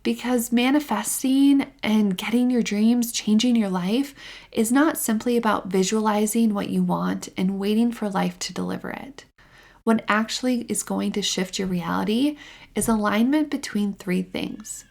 Because manifesting and getting your dreams, changing your life, is not simply about visualizing what you want and waiting for life to deliver it. What actually is going to shift your reality is alignment between three things.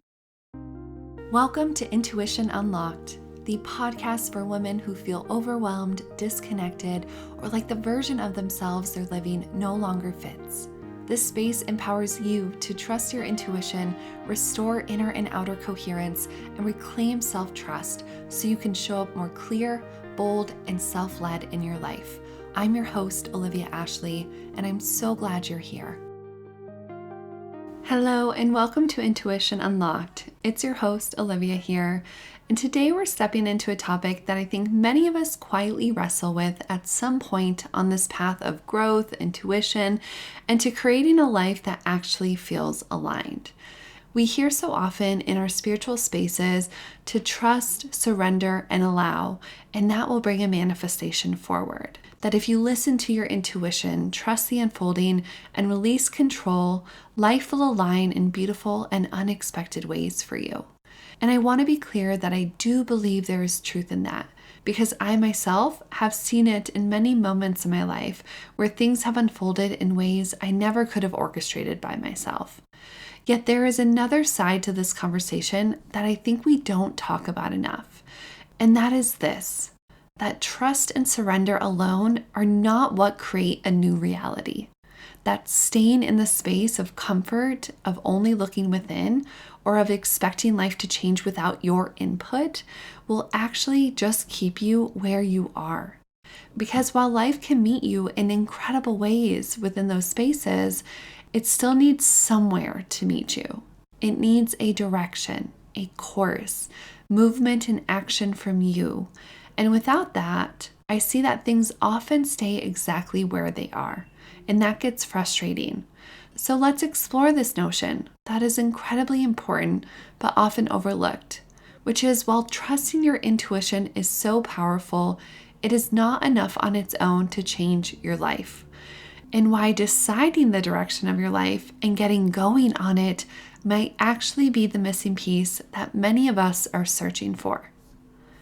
Welcome to Intuition Unlocked, the podcast for women who feel overwhelmed, disconnected, or like the version of themselves they're living no longer fits. This space empowers you to trust your intuition, restore inner and outer coherence, and reclaim self-trust so you can show up more clear, bold, and self-led in your life. I'm your host, Olivia Ashley, and I'm so glad you're here. Hello, and welcome to Intuition Unlocked. It's your host, Olivia here, and today we're stepping into a topic that I think many of us quietly wrestle with at some point on this path of growth, intuition, and to creating a life that actually feels aligned. We hear so often in our spiritual spaces to trust, surrender, and allow, and that will bring a manifestation forward. That if you listen to your intuition, trust the unfolding, and release control, life will align in beautiful and unexpected ways for you. And I want to be clear that I do believe there is truth in that, because I myself have seen it in many moments in my life where things have unfolded in ways I never could have orchestrated by myself. Yet there is another side to this conversation that I think we don't talk about enough, and that is this. That trust and surrender alone are not what create a new reality. That staying in the space of comfort, of only looking within, or of expecting life to change without your input will actually just keep you where you are. Because while life can meet you in incredible ways within those spaces, it still needs somewhere to meet you. It needs a direction, a course, movement and action from you. And without that, I see that things often stay exactly where they are, and that gets frustrating. So let's explore this notion that is incredibly important but often overlooked, which is while trusting your intuition is so powerful, it is not enough on its own to change your life. And why deciding the direction of your life and getting going on it might actually be the missing piece that many of us are searching for.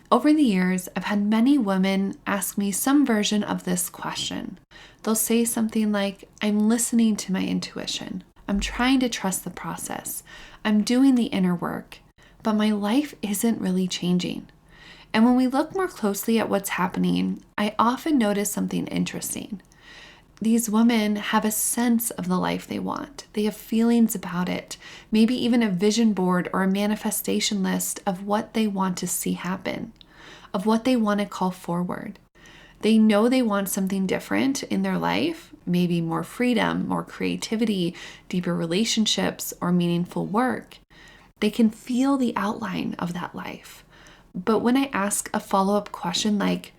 Over the years, I've had many women ask me some version of this question. They'll say something like, I'm listening to my intuition. I'm trying to trust the process. I'm doing the inner work, but my life isn't really changing. And when we look more closely at what's happening, I often notice something interesting. These women have a sense of the life they want. They have feelings about it, maybe even a vision board or a manifestation list of what they want to see happen, of what they want to call forward. They know they want something different in their life, maybe more freedom, more creativity, deeper relationships, or meaningful work. They can feel the outline of that life. But when I ask a follow-up question like,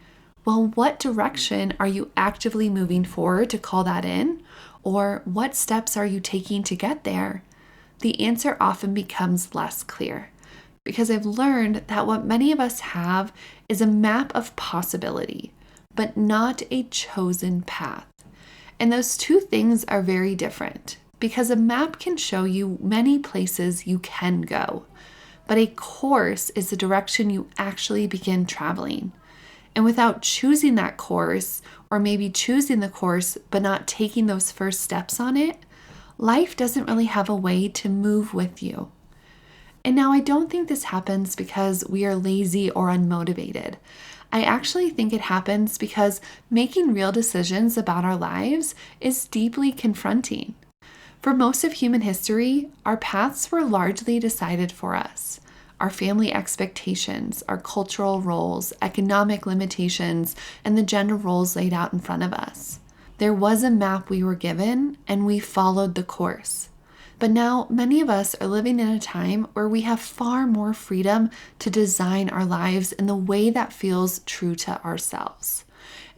well, what direction are you actively moving forward to call that in? Or what steps are you taking to get there? The answer often becomes less clear. Because I've learned that what many of us have is a map of possibility, but not a chosen path. And those two things are very different, because a map can show you many places you can go, but a course is the direction you actually begin traveling. And without choosing that course, or maybe choosing the course but not taking those first steps on it, life doesn't really have a way to move with you. And now I don't think this happens because we are lazy or unmotivated. I actually think it happens because making real decisions about our lives is deeply confronting. For most of human history, our paths were largely decided for us. Our family expectations, our cultural roles, economic limitations, and the gender roles laid out in front of us. There was a map we were given, and we followed the course. But now many of us are living in a time where we have far more freedom to design our lives in the way that feels true to ourselves.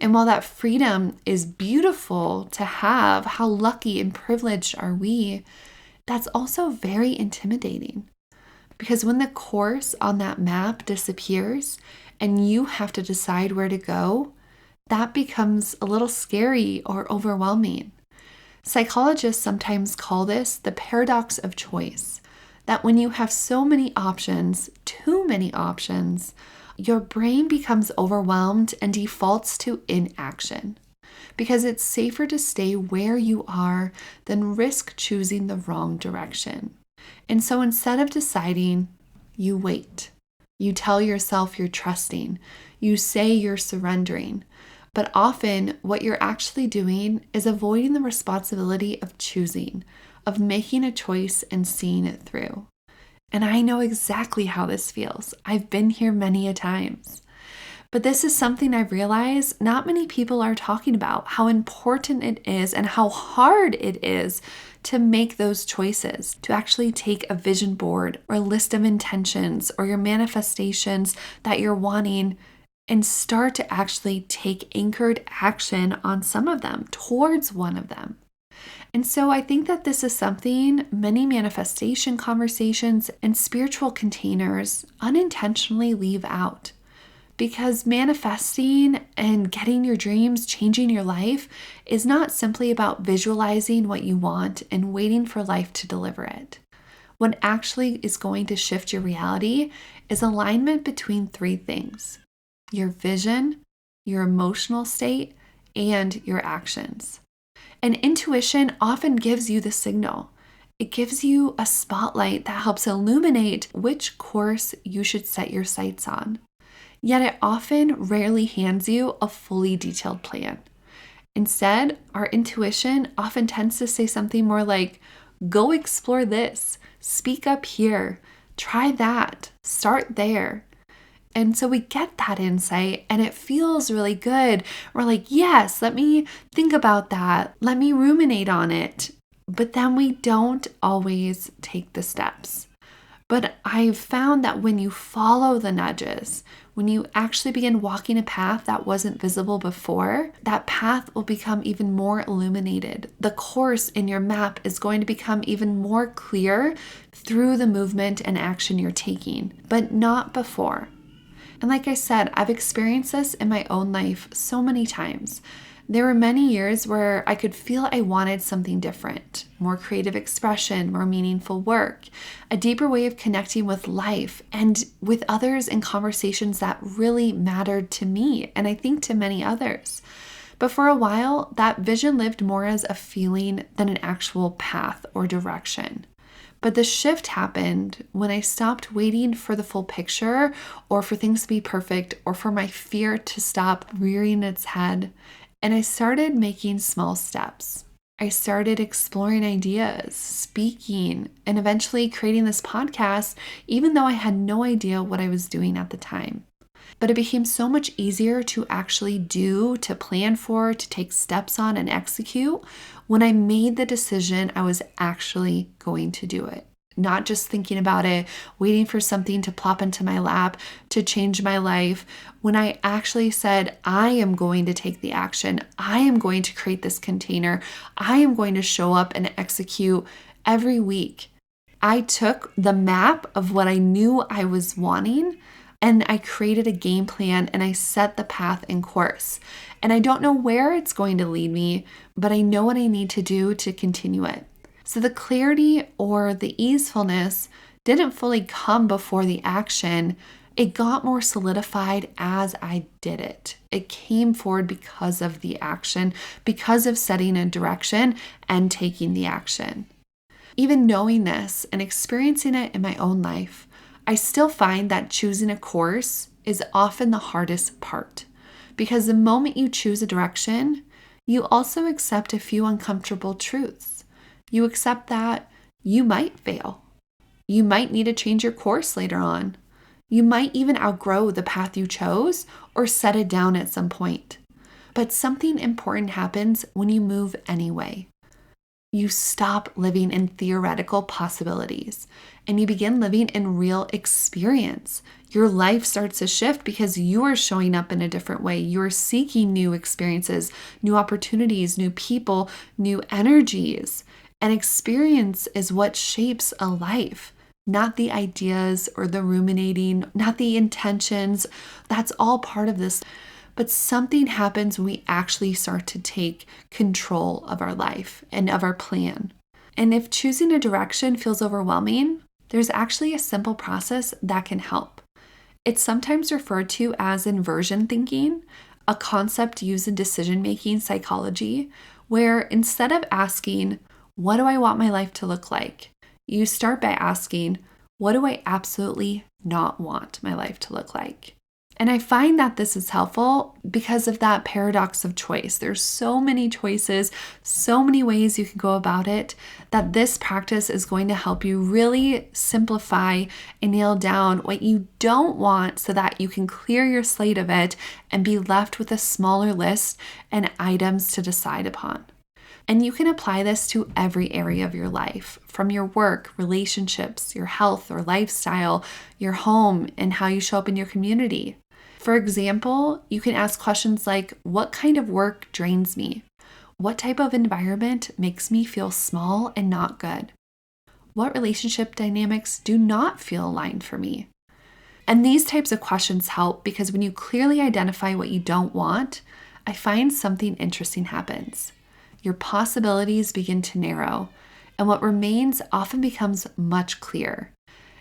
And while that freedom is beautiful to have, how lucky and privileged are we, that's also very intimidating. Because when the course on that map disappears and you have to decide where to go, that becomes a little scary or overwhelming. Psychologists sometimes call this the paradox of choice. that when you have so many options, too many options, your brain becomes overwhelmed and defaults to inaction because it's safer to stay where you are than risk choosing the wrong direction. And so instead of deciding, you wait. You tell yourself you're trusting. You say you're surrendering. But often what you're actually doing is avoiding the responsibility of choosing, of making a choice and seeing it through. And I know exactly how this feels. I've been here many a times. But this is something I've realized not many people are talking about, how important it is and how hard it is to make those choices, to actually take a vision board or a list of intentions or your manifestations that you're wanting and start to actually take anchored action on some of them towards one of them. And so I think that this is something many manifestation conversations and spiritual containers unintentionally leave out. Because manifesting and getting your dreams, changing your life, is not simply about visualizing what you want and waiting for life to deliver it. What actually is going to shift your reality is alignment between three things: your vision, your emotional state, and your actions. And intuition often gives you the signal. It gives you a spotlight that helps illuminate which course you should set your sights on. Yet it often rarely hands you a fully detailed plan. Instead, our intuition often tends to say something more like, go explore this, speak up here, try that, start there. And so we get that insight and it feels really good. We're like, yes, let me think about that. Let me ruminate on it. But then we don't always take the steps. But I've found that when you follow the nudges, when you actually begin walking a path that wasn't visible before, that path will become even more illuminated. The course in your map is going to become even more clear through the movement and action you're taking, but not before. And like I said, I've experienced this in my own life so many times. There were many years where I could feel I wanted something different, more creative expression, more meaningful work, a deeper way of connecting with life and with others in conversations that really mattered to me, and I think to many others. But for a while, that vision lived more as a feeling than an actual path or direction. But the shift happened when I stopped waiting for the full picture or for things to be perfect or for my fear to stop rearing its head. And I started making small steps. I started exploring ideas, speaking, and eventually creating this podcast, even though I had no idea what I was doing at the time. But it became so much easier to actually do, to plan for, to take steps on and execute when I made the decision I was actually going to do it. Not just thinking about it, waiting for something to plop into my lap to change my life. When I actually said, I am going to take the action, I am going to create this container, I am going to show up and execute every week. I took the map of what I knew I was wanting and I created a game plan and I set the path and course. And I don't know where it's going to lead me, but I know what I need to do to continue it. So the clarity or the easefulness didn't fully come before the action. It got more solidified as I did it. It came forward because of the action, because of setting a direction and taking the action. Even knowing this and experiencing it in my own life, I still find that choosing a course is often the hardest part. Because the moment you choose a direction, you also accept a few uncomfortable truths. You accept that you might fail. You might need to change your course later on. You might even outgrow the path you chose or set it down at some point. But something important happens when you move anyway. You stop living in theoretical possibilities and you begin living in real experience. Your life starts to shift because you are showing up in a different way. You're seeking new experiences, new opportunities, new people, new energies. And experience is what shapes a life, not the ideas or the ruminating, not the intentions. That's all part of this. But something happens when we actually start to take control of our life and of our plan. And if choosing a direction feels overwhelming, there's actually a simple process that can help. It's sometimes referred to as inversion thinking, a concept used in decision-making psychology, where instead of asking, what do I want my life to look like? You start by asking, what do I absolutely not want my life to look like? And I find that this is helpful because of that paradox of choice. There's so many choices, so many ways you can go about it, that this practice is going to help you really simplify and nail down what you don't want so that you can clear your slate of it and be left with a smaller list and items to decide upon. And you can apply this to every area of your life, from your work, relationships, your health or lifestyle, your home, and how you show up in your community. For example, you can ask questions like, what kind of work drains me? What type of environment makes me feel small and not good? What relationship dynamics do not feel aligned for me? And these types of questions help because when you clearly identify what you don't want, I find something interesting happens. Your possibilities begin to narrow, and what remains often becomes much clearer.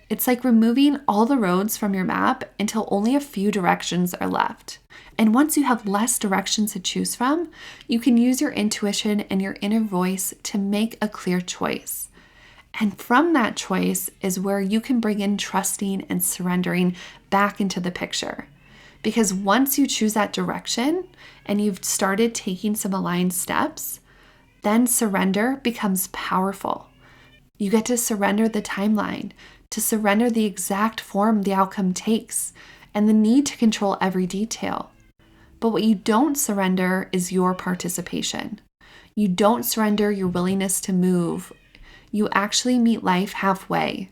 It's like removing all the roads from your map until only a few directions are left. And once you have less directions to choose from, you can use your intuition and your inner voice to make a clear choice. And from that choice is where you can bring in trusting and surrendering back into the picture. Because once you choose that direction and you've started taking some aligned steps, then surrender becomes powerful. You get to surrender the timeline, to surrender the exact form the outcome takes, and the need to control every detail. But what you don't surrender is your participation. You don't surrender your willingness to move. You actually meet life halfway.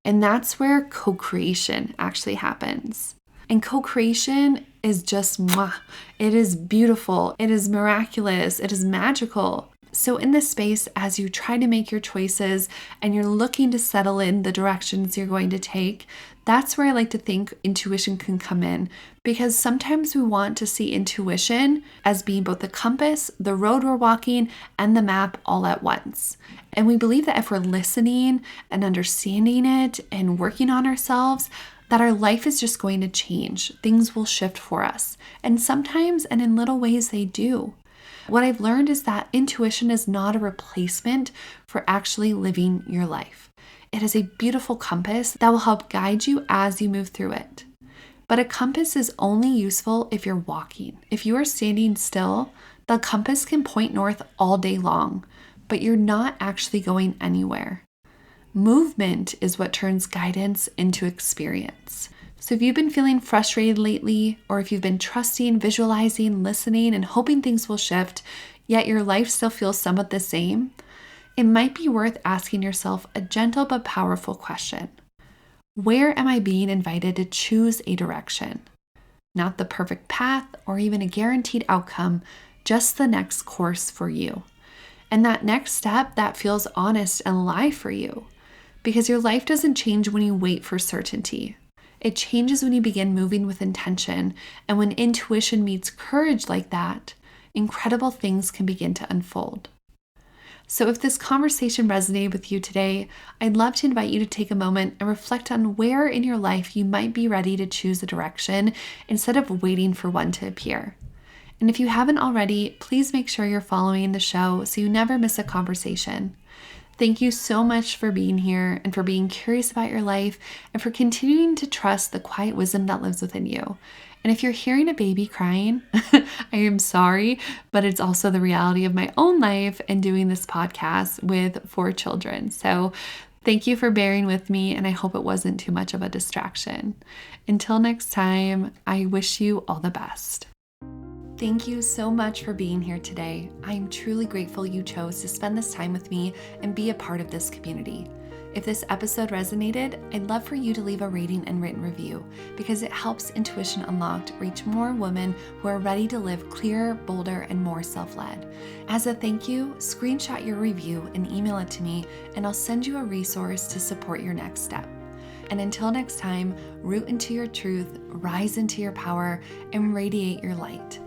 And that's where co-creation actually happens. And co-creation is just mwah. It is beautiful. It is miraculous. It is magical. So in this space, as you try to make your choices and you're looking to settle in the directions you're going to take, that's where I like to think intuition can come in, because sometimes we want to see intuition as being both the compass, the road we're walking, and the map all at once. And we believe that if we're listening and understanding it and working on ourselves, that our life is just going to change. Things will shift for us. And sometimes, and in little ways, they do. What I've learned is that intuition is not a replacement for actually living your life. It is a beautiful compass that will help guide you as you move through it. But a compass is only useful if you're walking. If you are standing still, the compass can point north all day long, but you're not actually going anywhere. Movement is what turns guidance into experience. So if you've been feeling frustrated lately, or if you've been trusting, visualizing, listening, and hoping things will shift, yet your life still feels somewhat the same, it might be worth asking yourself a gentle but powerful question. Where am I being invited to choose a direction? Not the perfect path or even a guaranteed outcome, just the next course for you. And that next step that feels honest and alive for you. Because your life doesn't change when you wait for certainty. It changes when you begin moving with intention, and when intuition meets courage like that, incredible things can begin to unfold. So if this conversation resonated with you today, I'd love to invite you to take a moment and reflect on where in your life you might be ready to choose a direction instead of waiting for one to appear. And if you haven't already, please make sure you're following the show so you never miss a conversation. Thank you so much for being here and for being curious about your life and for continuing to trust the quiet wisdom that lives within you. And if you're hearing a baby crying, I am sorry, but it's also the reality of my own life and doing this podcast with 4 children. So thank you for bearing with me, and I hope it wasn't too much of a distraction. Until next time, I wish you all the best. Thank you so much for being here today. I am truly grateful you chose to spend this time with me and be a part of this community. If this episode resonated, I'd love for you to leave a rating and written review because it helps Intuition Unlocked reach more women who are ready to live clearer, bolder, and more self-led. As a thank you, screenshot your review and email it to me, and I'll send you a resource to support your next step. And until next time, root into your truth, rise into your power, and radiate your light.